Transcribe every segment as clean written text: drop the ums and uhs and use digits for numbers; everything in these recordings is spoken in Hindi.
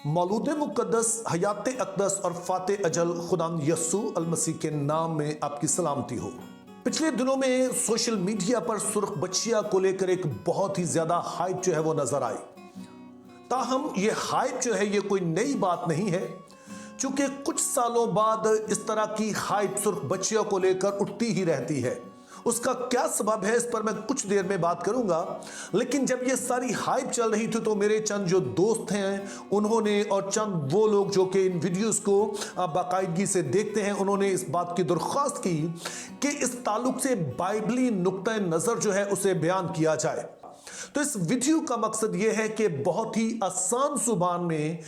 मौलूद मुक़द्दस हयात अक़दस और फ़ाते अजल खुदाम यस्सू अल मसीह के नाम में आपकी सलामती हो। पिछले दिनों में सोशल मीडिया पर सुर्ख बच्चिया को लेकर एक बहुत ही ज्यादा हाइप जो है वो नजर आई। ताहम ये हाइप जो है ये कोई नई बात नहीं है, क्योंकि कुछ सालों बाद इस तरह की हाइप सुर्ख बच्चियों को लेकर उठती ही रहती है। उसका क्या सबब है इस पर मैं कुछ देर में बात करूंगा, लेकिन जब ये सारी हाइप चल रही थी तो मेरे चंद जो दोस्त हैं उन्होंने और चंद वो लोग जो कि इन वीडियोस को बाकायदगी से देखते हैं, उन्होंने इस बात की दरख्वास्त की कि इस ताल्लुक से बाइबली नुक्ता नज़र जो है उसे बयान किया जाए। तो इस वीडियो का मकसद यह है कि बहुत ही आसान जुबान में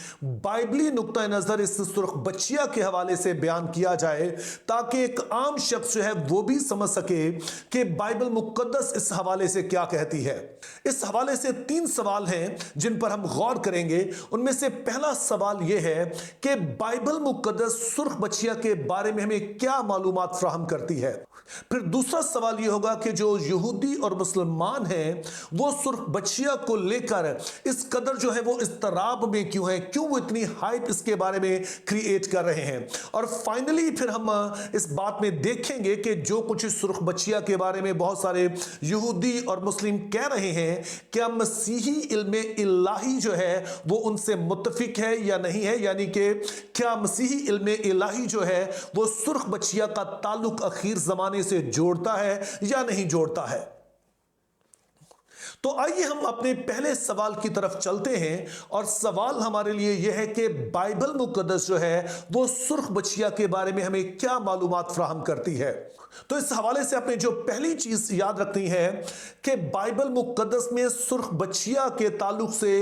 बाइबली नुक्ता नजर इस सुर्ख बच्चिया के हवाले से बयान किया जाए, ताकि एक आम शख्स जो है वो भी समझ सके कि बाइबल मुकद्दस इस हवाले से क्या कहती है। इस हवाले से 3 सवाल हैं जिन पर हम गौर करेंगे। उनमें से पहला सवाल यह है कि बाइबल मुकद्दस सुर्ख बच्चिया के बारे में हमें क्या मालूमात फ्राहम करती है। फिर दूसरा सवाल यह होगा कि जो यहूदी और मुसलमान हैं वो सुर्ख बच्चिया को लेकर इस कदर जो है वो इस्तराब में क्यों है, क्यों वो इतनी हाइप इसके बारे में क्रिएट कर रहे हैं। और फाइनली फिर हम इस बात में देखेंगे कि जो कुछ इस सुर्ख बच्चिया के बारे में बहुत सारे यहूदी और मुस्लिम कह रहे हैं, क्या मसीही इल्म इलाही जो है वो उनसे मुत्तफिक है या नहीं है, यानी कि क्या मसीही इल्म इलाही जो है वो सुर्ख बच्चिया का ताल्लुक आखिर जमाने से जोड़ता है या नहीं जोड़ता है। तो आइए हम अपने पहले सवाल की तरफ चलते हैं, और सवाल हमारे लिए यह है कि बाइबल मुकद्दस जो है वो सुर्ख बच्चिया के बारे में हमें क्या मालूमात फ्राहम करती है। तो इस हवाले से आपने जो पहली चीज याद रखनी है कि बाइबल मुकद्दस में सुर्ख बच्चिया के ताल्लुक से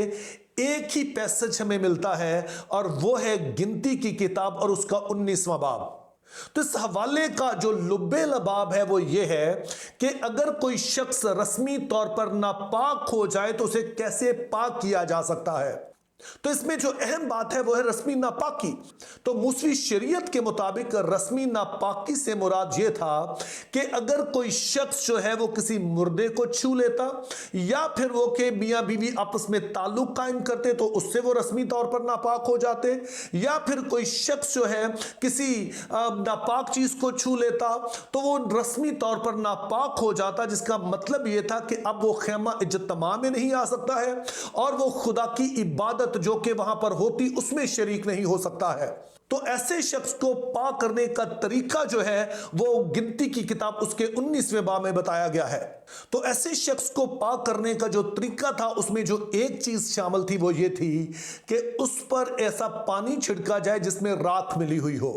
एक ही पैसेज हमें मिलता है, और वो है गिनती की किताब और उसका 19वां बाब। तो इस हवाले का जो लुब्बे लबाब है वो ये है कि अगर कोई शख्स रस्मी तौर पर नापाक हो जाए तो उसे कैसे पाक किया जा सकता है। तो इसमें जो अहम बात है वो है रस्मी नापाकी। तो मूसवी शरीयत के मुताबिक रस्मी नापाकी से मुराद ये था कि अगर कोई शख्स जो है वो किसी मुर्दे को छू लेता, या फिर वो के मियां बीवी आपस में ताल्लुक कायम करते तो उससे वो रस्मी तौर पर नापाक हो जाते, या फिर कोई शख्स जो है किसी नापाक चीज को छू लेता तो वो रस्मी तौर पर नापाक हो जाता, जिसका मतलब ये था कि अब वो खेमा इज्तिमा में नहीं आ सकता है और वो खुदा की इबादत जो कि वहां पर होती उसमें शरीक नहीं हो सकता है। तो ऐसे शख्स को पाक करने का तरीका जो है वो गिनती की किताब उसके 19वें बाब में बताया गया है। तो ऐसे शख्स को पाक करने का जो तरीका था उसमें जो एक चीज शामिल थी वो ये थी कि उस पर ऐसा पानी छिड़का जाए जिसमें राख मिली हुई हो।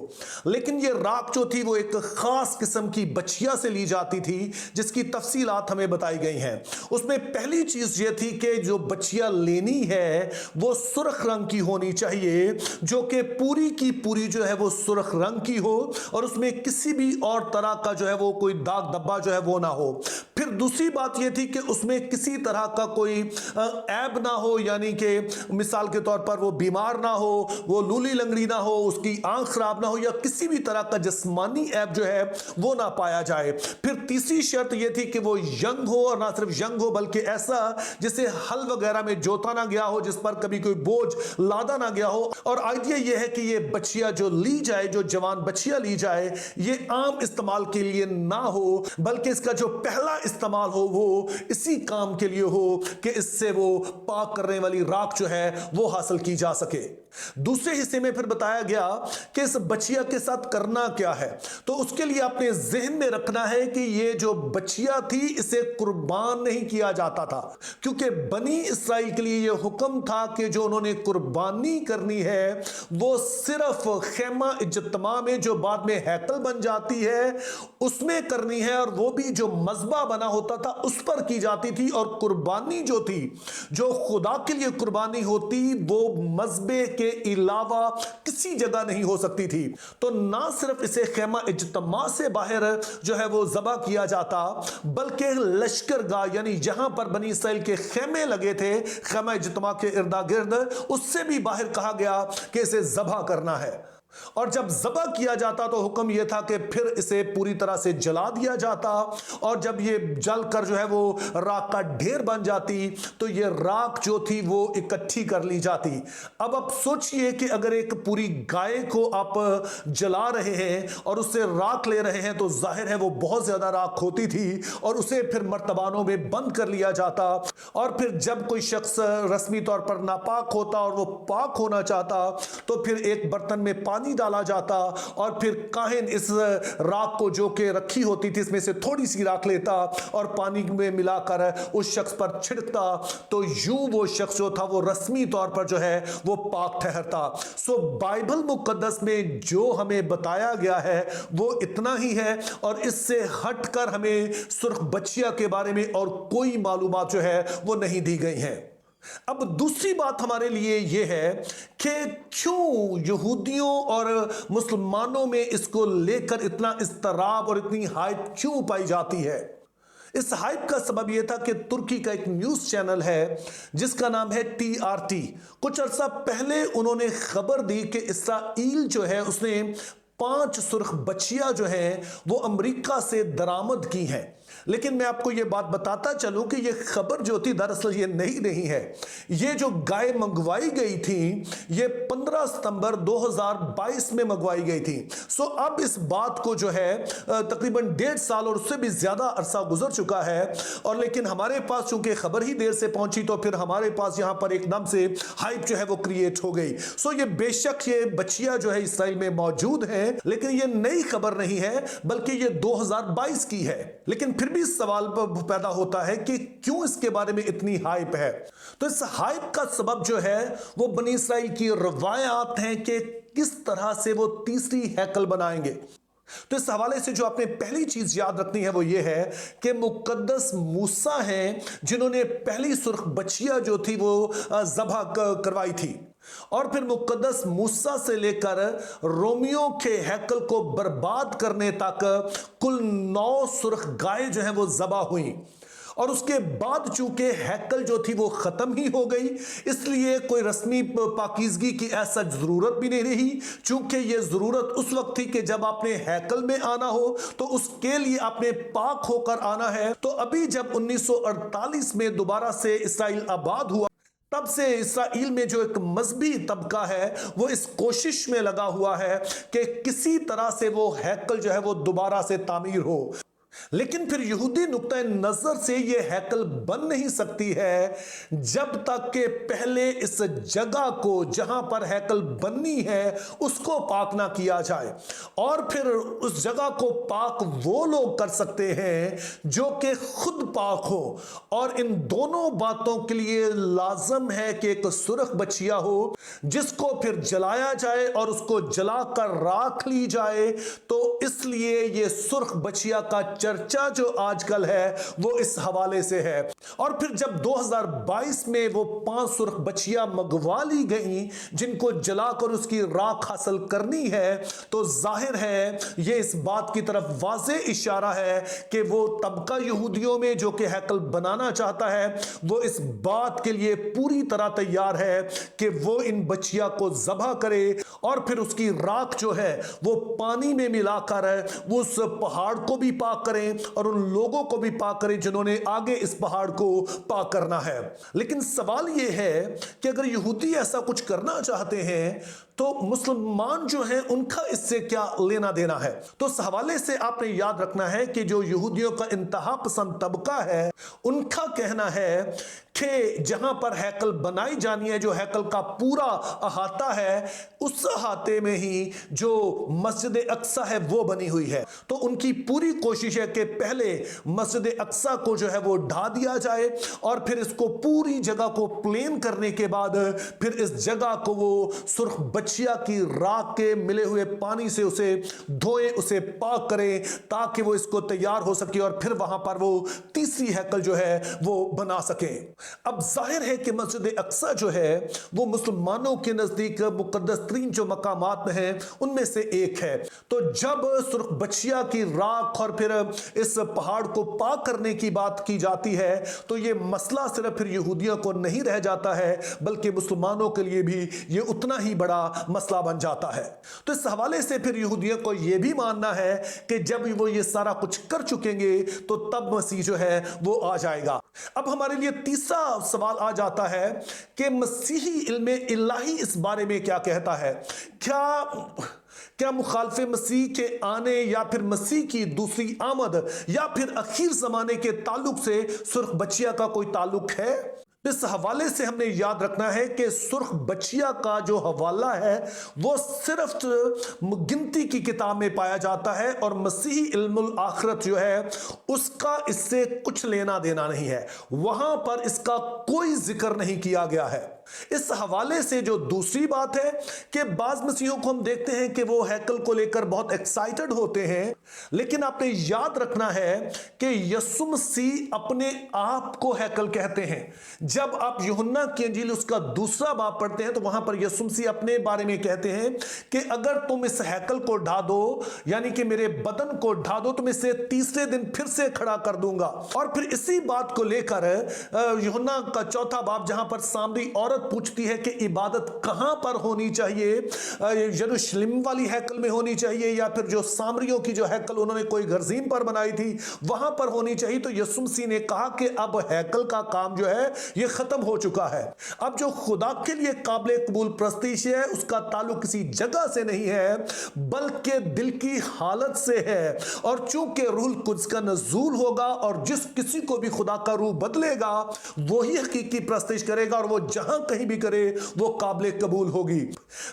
लेकिन ये राख जो थी वो एक खास किस्म की बच्चिया से ली जाती थी, जिसकी तफसीलात हमें बताई गई हैं। उसमें पहली चीज ये थी कि जो बच्चिया लेनी है वो सुर्ख रंग की होनी चाहिए, जो कि पूरी की पूरी जो है वो सुर्ख रंग की हो, और उसमें किसी भी और तरह का जो है वो कोई दाग धब्बा जो है वो ना हो। फिर दूसरी बात यह थी कि उसमें किसी तरह का कोई ऐब ना हो, यानी कि मिसाल के तौर पर वो बीमार ना हो, वो लूली लंगड़ी ना हो, उसकी आंख खराब ना हो, या किसी भी तरह का जिस्मानी ऐब जो है वो ना पाया जाए। फिर तीसरी शर्त यह थी कि वो यंग हो, और ना सिर्फ यंग हो बल्कि ऐसा जिसे हल वगैरह में जोता ना गया हो, जिस पर कभी कोई बोझ लादा ना गया हो। और आइडिया यह है कि ये बच्चिया जो ली जाए, जो जवान बच्चिया ली जाए, ये आम इस्तेमाल के लिए ना हो, बल्कि इसका जो पहला इस्तेमाल हो वो इसी काम के लिए हो कि इससे वो पाक करने वाली राख जो है वो हासिल की जा सके। दूसरे हिस्से में फिर बताया गया कि इस बच्चिया के साथ करना क्या है। तो उसके लिए अपने जहन में रखना है कि ये जो बच्चिया थी इसे कुर्बान नहीं किया जाता था, क्योंकि बनी इसराइल के लिए यह हुक्म था कि जो उन्होंने कुर्बानी करनी है वो सिर्फ खेमा इज्तिमा में जो बाद में हैकल बन जाती है उसमें करनी है, और वो भी जो मज़बा बना होता था उस पर की जाती थी। और कुर्बानी जो थी, जो खुदा के लिए कुर्बानी होती, वो मज़बे के अलावा किसी जगह नहीं हो सकती थी। तो ना सिर्फ इसे खेमा इज्तिमा से बाहर जो है वो ज़बह किया जाता, बल्कि लश्करगाह यानी जहां पर बनी इसराइल के खेमे लगे थे खेमा इज्तिमा के इर्दा गिर्द, उससे भी बाहर कहा गया कि इसे ज़बह करना है। और जब ज़बह किया जाता तो हुक्म यह था कि फिर इसे पूरी तरह से जला दिया जाता, और जब ये जलकर जो है वो राख का ढेर बन जाती तो ये राख जो थी वो इकट्ठी कर ली जाती। अब आप सोचिए कि अगर एक पूरी गाय को आप जला रहे हैं और उससे राख ले रहे हैं तो जाहिर है वो बहुत ज्यादा राख होती थी, और उसे फिर मर्तबानों में बंद कर लिया जाता। और फिर जब कोई शख्स रस्मी तौर पर नापाक होता और वो पाक होना चाहता तो फिर एक बर्तन में पानी डाला जाता, और फिर काहिन इस राख को जो कि रखी होती थी इसमें से थोड़ी सी राख लेता और पानी में मिलाकर उस शख्स पर छिड़कता, तो यूं वो शख्स जो था वो रस्मी तौर पर जो है वो पाक ठहरता। सो बाइबल मुकद्दस में जो हमें बताया गया है वो इतना ही है, और इससे हटकर हमें सुर्ख बच्चिया के बारे में और कोई मालूमात जो है वो नहीं दी गई हैं। अब दूसरी बात हमारे लिए यह है कि क्यों यहूदियों और मुसलमानों में इसको लेकर इतना इस्तराब और इतनी हाइप क्यों पाई जाती है। इस हाइप का सबब यह था कि तुर्की का एक न्यूज चैनल है जिसका नाम है TRT। कुछ अर्सा पहले उन्होंने खबर दी कि इसराइल जो है उसने 5 सुर्ख बच्चियां जो हैं वो अमेरिका से दरामद की हैं। लेकिन मैं आपको यह बात बताता चलूं कि यह खबर जो थी दरअसल ये नहीं है। ये जो गाय मंगवाई गई थी ये 15 सितंबर 2022 में मंगवाई गई थी। सो अब इस बात को जो है तकरीबन 1.5 साल और उससे भी ज्यादा अरसा गुजर चुका है, और लेकिन हमारे पास चूंकि खबर ही देर से पहुंची तो फिर हमारे पास यहां पर एकदम से हाइप जो है वो क्रिएट हो गई। सो ये बेशक ये बच्चियां जो है इसराइल में मौजूद हैं, लेकिन ये नई खबर नहीं है बल्कि ये 2022 की है। लेकिन फिर भी सवाल पैदा होता है कि क्यों इसके बारे में इतनी हाइप है। तो इस हाइप का सबब जो है वो बनी इसराइल की रवायात हैं कि किस तरह से वो तीसरी हैकल बनाएंगे। तो इस हवाले से जो आपने पहली चीज याद रखनी है वो ये है कि मुकद्दस मूसा हैं जिन्होंने पहली सुर्ख बच्चिया जो थी वो ज़बह करवाई थी, और फिर मुकद्दस मूसा से लेकर रोमियो के हैकल को बर्बाद करने तक कुल 9 सुर्ख गाय जो हैं वो ज़बह हुई। और उसके बाद चूंकि हैकल जो थी वो खत्म ही हो गई, इसलिए कोई रस्मी पाकीज़गी की ऐसा जरूरत भी नहीं रही, चूंकि ये जरूरत उस वक्त थी कि जब आपने हैकल में आना हो तो उसके लिए आपने पाक होकर आना है। तो अभी जब 1948 में दोबारा से इसराइल आबाद हुआ तब से इसराइल में जो एक मजहबी तबका है वो इस कोशिश में लगा हुआ है कि किसी तरह से वो हैकल जो है वो दोबारा से तामीर हो। लेकिन फिर यहूदी नुक्ता नजर से यह हैकल बन नहीं सकती है जब तक कि पहले इस जगह को जहां पर हैकल बननी है उसको पाक ना किया जाए, और फिर उस जगह को पाक वो लोग कर सकते हैं जो कि खुद पाक हो। और इन दोनों बातों के लिए लाजम है कि एक सुर्ख बच्चिया हो जिसको फिर जलाया जाए और उसको जलाकर राख ली जाए। तो इसलिए यह सुर्ख बच्चिया का चर्चा जो आजकल है वो इस हवाले से है। और फिर जब 2022 में वो 5 सुर्ख बच्चियां मंगवा ली गई जिनको जलाकर उसकी राख हासिल करनी है, तो जाहिर है ये इस बात की तरफ वाज़े इशारा है कि वो तबका यहूदियों में जो कि हैकल बनाना चाहता है वो इस बात के लिए पूरी तरह तैयार है कि वो इन बच्चियां को ज़बह करे और फिर उसकी राख जो है वो पानी में मिलाकर वो उस पहाड़ को भी पाक करें और उन लोगों को भी पाक करें जिन्होंने आगे इस पहाड़ को पाक करना है। लेकिन सवाल यह है कि अगर यहूदी ऐसा कुछ करना चाहते हैं तो मुसलमान जो हैं उनका इससे क्या लेना देना है। तो इस हवाले से आपने याद रखना है कि जो यहूदियों का इंतहा पसंद तबका है उनका कहना है कि जहां पर हैकल बनाई जानी है, जो हैकल का पूरा अहाता है, उस अहाते में ही जो मस्जिद अक्सा है वो बनी हुई है। तो उनकी पूरी कोशिश है कि पहले मस्जिद अक्सा को जो है वो ढा दिया जाए और फिर इसको पूरी जगह को प्लेन करने के बाद फिर इस जगह को वो सुर्ख बच्चिया की राख के मिले हुए पानी से उसे धोए, उसे पाक करें ताकि वो इसको तैयार हो सके और फिर वहां पर वो तीसरी हैकल जो है वो बना सके। अब जाहिर है कि मस्जिद अक्सा जो है वो मुसलमानों के नजदीक मुकद्दस तरीन जो मकामात में है उनमें से एक है। तो जब सुर्ख बच्चिया की राख और फिर इस पहाड़ को पार करने की बात की जाती है तो ये मसला सिर्फ फिर यहूदियों को नहीं रह जाता है, बल्कि मुसलमानों के लिए भी ये उतना ही बड़ा मसला बन जाता है। तो इस हवाले से फिर यहूदियों को ये भी मानना है कि जब वो ये सारा कुछ कर चुकेंगे तो तब मसीह जो है वो आ जाएगा। अब हमारे लिए तीसरा सवाल आ जाता है कि मसीही इल्मे इलाही इस बारे में क्या कहता है। क्या मुखालफे मसीह के आने या फिर मसीह की दूसरी आमद या फिर आखिर जमाने के ताल्लुक से सुर्ख बच्चिया का कोई ताल्लुक है? इस हवाले से हमने याद रखना है कि सुर्ख बच्चिया का जो हवाला है वो सिर्फ गिनती की किताब में पाया जाता है और मसीही इल्मुल आखिरत जो है उसका इससे कुछ लेना देना नहीं है, वहां पर इसका कोई जिक्र नहीं किया गया है। इस हवाले से जो दूसरी बात है कि बाज मसीहों को हम देखते हैं कि वो हैकल को लेकर बहुत एक्साइटेड होते हैं, लेकिन आपने याद रखना है कि यीशु मसीह अपने आप को हैकल कहते हैं। जब आप यूहन्ना की इंजील उसका दूसरा बाब पढ़ते हैं तो वहां पर यीशु मसीह अपने बारे में कहते हैं कि अगर तुम इस हैकल को ढा दो, यानी कि मेरे बदन को ढा दो, तुम इसे तीसरे दिन फिर से खड़ा कर दूंगा। और फिर इसी बात को लेकर यूहन्ना का चौथा बाब जहां पर सामरी औरत पूछती है कि इबादत कहां पर होनी चाहिए, यरूशलेम वाली हैकल में होनी चाहिए या फिर जो सामरियों की जो हैकल उन्होंने कोई गर्जीम पर बनाई थी वहां पर होनी चाहिए, तो यीशु मसीह ने कहा कि अब हैकल का काम जो है ये खत्म हो चुका है। अब जो खुदा के लिए काबिल कबूल प्रस्तीश है उसका ताल्लुक किसी जगह से नहीं है बल्कि दिल की हालत से है। और चूंकि रूह कुद्स का नज़ूल होगा और जिस किसी को भी खुदा का रूह बदलेगा वही हकीकी प्रस्तीश करेगा और वो जहां कहीं भी करे वो काबिल कबूल होगी।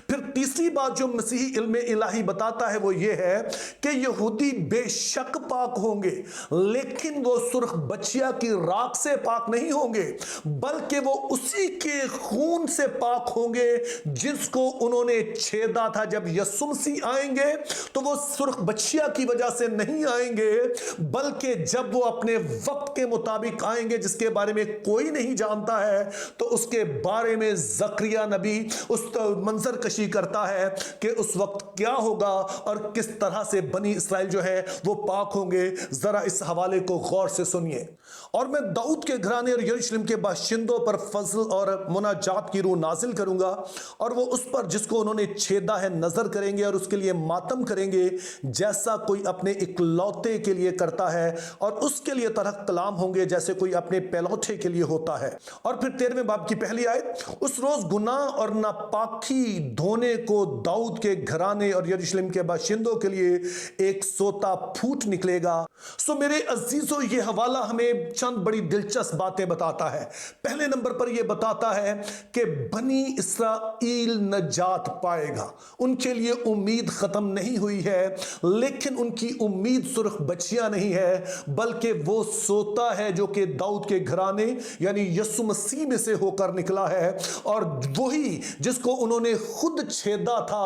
फिर तीसरी बात जो मसीही इल्मे इलाही बताता है वो ये है कि यहूदी बेशक पाक होंगे, लेकिन वो सुर्ख बच्चिया की राख से पाक नहीं होंगे बल्कि वो उसी के खून से पाक होंगे जिसको उन्होंने छेदा था। जब यीशु मसीह आएंगे तो वो सुर्ख बच्चिया की वजह से नहीं आएंगे बल्कि जब वो अपने वक्त के मुताबिक आएंगे जिसके बारे में कोई नहीं जानता है, तो उसके बारे में ज़करिया नबी उस मंजर कशी करता है कि उस वक्त क्या होगा और किस तरह से बनी इस्राइल जो है वो पाक होंगे। जरा इस हवाले को गौर से सुनिए। और मैं दाऊद के घराने और यरूशलेम के बाशिंदों पर फजल और मुनाजात की रूह नाजिल करूंगा और वो उस पर जिसको उन्होंने छेदा है नजर करेंगे और उसके लिए मातम करेंगे जैसा कोई अपने इकलौते के लिए करता है, और उसके लिए तरह कलाम होंगे जैसे कोई अपने पहलौठे के लिए होता है। और फिर 13वें बाब की पहली आयत, उस रोज गुनाह और नापाकी धोने को दाऊद के घराने और यरूशलेम के बाशिंदों के लिए एक सोता फूट निकलेगा। सो मेरे अजीजों, ये हवाला हमें चंद बड़ी दिलचस्प बातें बताता है। पहले नंबर पर यह बताता है कि बनी इस्राइल नजात पाएगा, उनके लिए उम्मीद खत्म नहीं हुई है, लेकिन उनकी उम्मीद सुर्ख बच्चियां नहीं है बल्कि वो सोता है जो कि दाऊद के घराने यानी यीशु मसीह में से होकर निकला है, और वही जिसको उन्होंने खुद छेदा था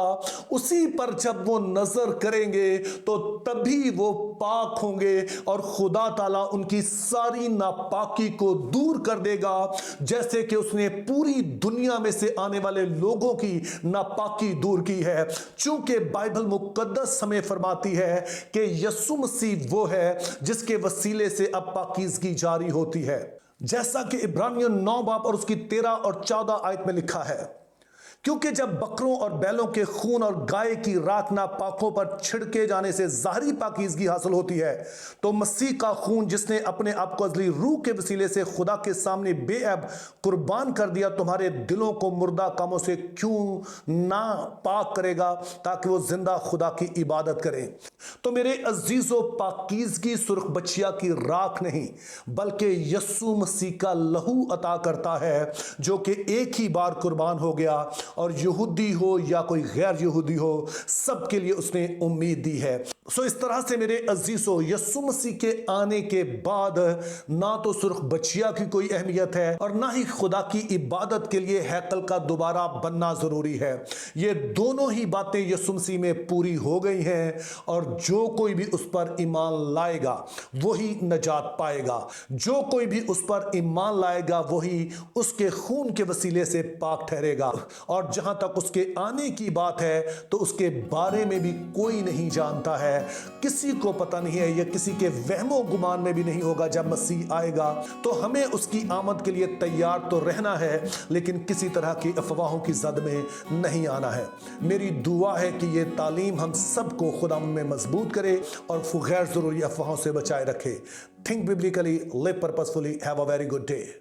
उसी पर जब वो नजर करेंगे तो तभी वो पाक होंगे और खुदा ताला उनकी सारी नापाकी को दूर कर देगा, जैसे कि उसने पूरी दुनिया में से आने वाले लोगों की नापाकी दूर की है। चूंकि बाइबल मुकद्दस हमें फरमाती है कि यीशु मसीह वो है जिसके वसीले से अब पाकीज़गी जारी होती है, जैसा कि इब्रानियों 9 बाब और उसकी 13 और 14 आयत में लिखा है, क्योंकि जब बकरों और बैलों के खून और गाय की राख नापाकों पर छिड़के जाने से ज़ाहरी पाकीज़गी हासिल होती है, तो मसीह का खून जिसने अपने आप को अज़ली रूह के वसीले से खुदा के सामने बेऐब कुर्बान कर दिया, तुम्हारे दिलों को मुर्दा कामों से क्यों ना पाक करेगा ताकि वो जिंदा खुदा की इबादत करें। तो मेरे अजीज़ों, पाकीज़गी सुर्ख बच्चिया की राख नहीं बल्कि यीशु मसीह का लहू अता करता है जो कि एक ही बार कुर्बान हो गया, और यहूदी हो या कोई गैर यहूदी हो सबके लिए उसने उम्मीद दी है। सो इस तरह से मेरे अजीजों, यीशु मसीह के आने के बाद ना तो सुर्ख बच्चिया की कोई अहमियत है और ना ही खुदा की इबादत के लिए हैकल का दोबारा बनना जरूरी है। ये दोनों ही बातें यीशु मसीह में पूरी हो गई हैं और जो कोई भी उस पर ईमान लाएगा वही नजात पाएगा। जो कोई भी उस पर ईमान लाएगा वही उसके खून के वसीले से पाक ठहरेगा। और जहां तक उसके आने की बात है तो उसके बारे में भी कोई नहीं जानता है है। किसी को पता नहीं है, या किसी के वहमो गुमान में भी नहीं होगा जब मसीह आएगा तो हमें उसकी आमद के लिए तैयार तो रहना है, लेकिन किसी तरह की अफवाहों की जद में नहीं आना है। मेरी दुआ है कि ये तालीम हम सबको खुदा में मजबूत करे और गैर जरूरी अफवाहों से बचाए रखे। Think biblically, live purposefully, have a very good day.